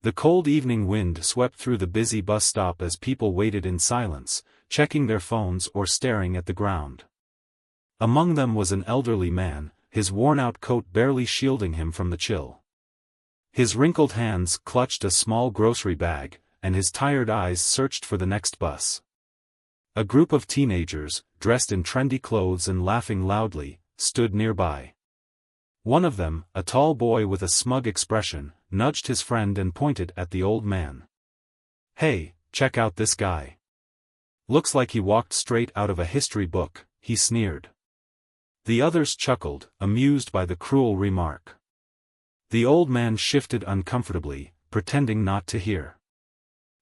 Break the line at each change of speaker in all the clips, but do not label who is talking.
The cold evening wind swept through the busy bus stop as people waited in silence, checking their phones or staring at the ground. Among them was an elderly man, his worn-out coat barely shielding him from the chill. His wrinkled hands clutched a small grocery bag, and his tired eyes searched for the next bus. A group of teenagers, dressed in trendy clothes and laughing loudly, stood nearby. One of them, a tall boy with a smug expression, nudged his friend and pointed at the old man. "Hey, check out this guy. Looks like he walked straight out of a history book," he sneered. The others chuckled, amused by the cruel remark. The old man shifted uncomfortably, pretending not to hear.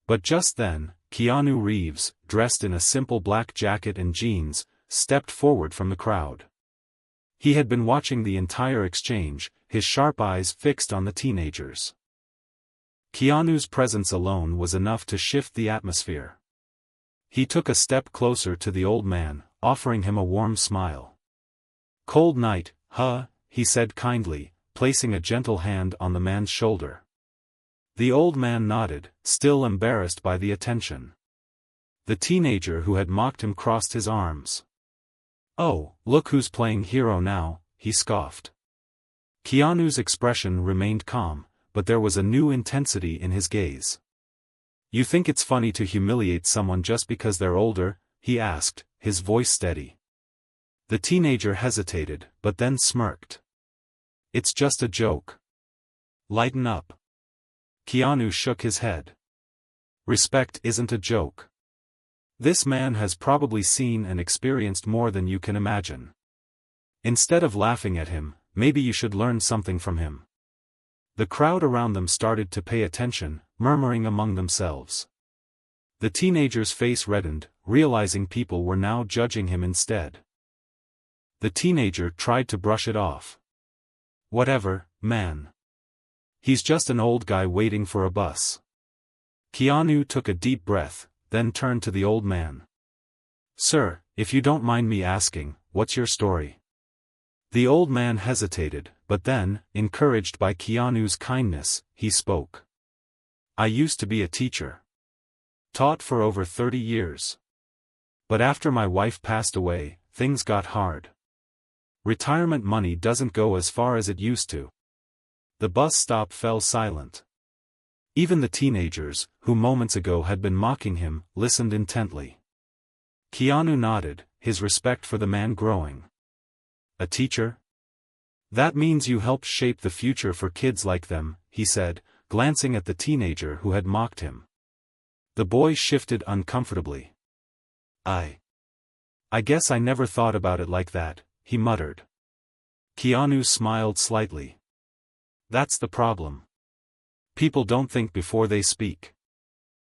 But just then, Keanu Reeves, dressed in a simple black jacket and jeans, stepped forward from the crowd. He had been watching the entire exchange, his sharp eyes fixed on the teenagers. Keanu's presence alone was enough to shift the atmosphere. He took a step closer to the old man, offering him a warm smile. "Cold night, huh?" he said kindly, placing a gentle hand on the man's shoulder. The old man nodded, still embarrassed by the attention. The teenager who had mocked him crossed his arms. "Oh, look who's playing hero now," he scoffed. Keanu's expression remained calm, but there was a new intensity in his gaze. "You think it's funny to humiliate someone just because they're older?" he asked, his voice steady. The teenager hesitated, but then smirked. "It's just a joke. Lighten up." Keanu shook his head. "Respect isn't a joke. This man has probably seen and experienced more than you can imagine. Instead of laughing at him, maybe you should learn something from him." The crowd around them started to pay attention, murmuring among themselves. The teenager's face reddened, realizing people were now judging him instead. The teenager tried to brush it off. "Whatever, man. He's just an old guy waiting for a bus." Keanu took a deep breath, then turned to the old man. "Sir, if you don't mind me asking, what's your story?" The old man hesitated, but then, encouraged by Keanu's kindness, he spoke. "I used to be a teacher. Taught for over 30 years. But after my wife passed away, things got hard. Retirement money doesn't go as far as it used to." The bus stop fell silent. Even the teenagers, who moments ago had been mocking him, listened intently. Keanu nodded, his respect for the man growing. "A teacher? That means you helped shape the future for kids like them," he said, glancing at the teenager who had mocked him. The boy shifted uncomfortably. I guess I never thought about it like that," he muttered. Keanu smiled slightly. "That's the problem. People don't think before they speak.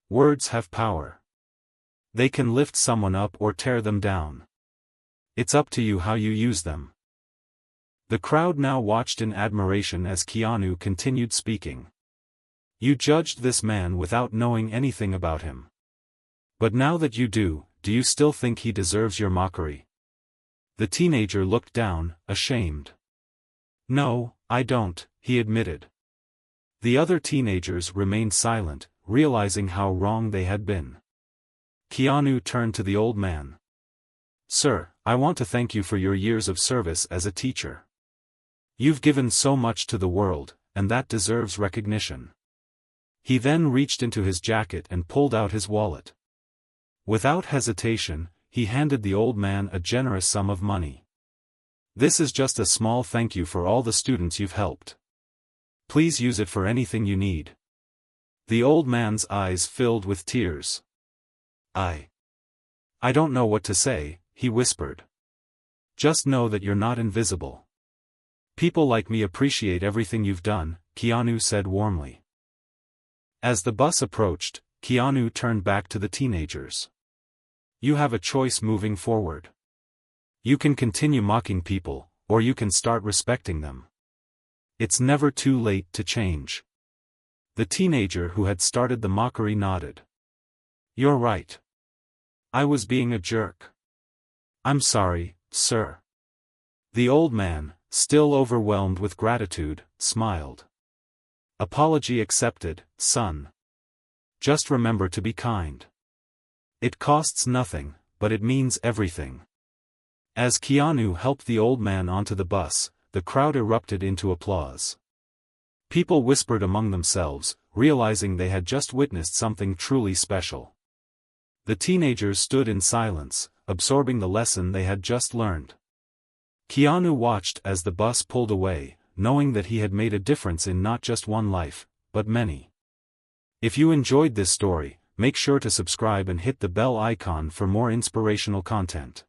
Words have power. They can lift someone up or tear them down. It's up to you how you use them." The crowd now watched in admiration as Keanu continued speaking. "You judged this man without knowing anything about him. But now that you do you still think he deserves your mockery?" The teenager looked down, ashamed. "No, I don't," he admitted. The other teenagers remained silent, realizing how wrong they had been. Keanu turned to the old man. "Sir, I want to thank you for your years of service as a teacher. You've given so much to the world, and that deserves recognition." He then reached into his jacket and pulled out his wallet. Without hesitation, he handed the old man a generous sum of money. "This is just a small thank you for all the students you've helped. Please use it for anything you need." The old man's eyes filled with tears. I don't know what to say," he whispered. "Just know that you're not invisible. People like me appreciate everything you've done," Keanu said warmly. As the bus approached, Keanu turned back to the teenagers. "You have a choice moving forward. You can continue mocking people, or you can start respecting them. It's never too late to change." The teenager who had started the mockery nodded. "You're right. I was being a jerk. I'm sorry, sir." The old man, still overwhelmed with gratitude, smiled. Apology accepted, son. Just remember to be kind. It costs nothing, but it means everything. As Keanu helped the old man onto the bus, the crowd erupted into applause. People whispered among themselves, realizing they had just witnessed something truly special. The teenagers stood in silence, absorbing the lesson they had just learned. Keanu watched as the bus pulled away, knowing that he had made a difference in not just one life, but many. If you enjoyed this story, make sure to subscribe and hit the bell icon for more inspirational content.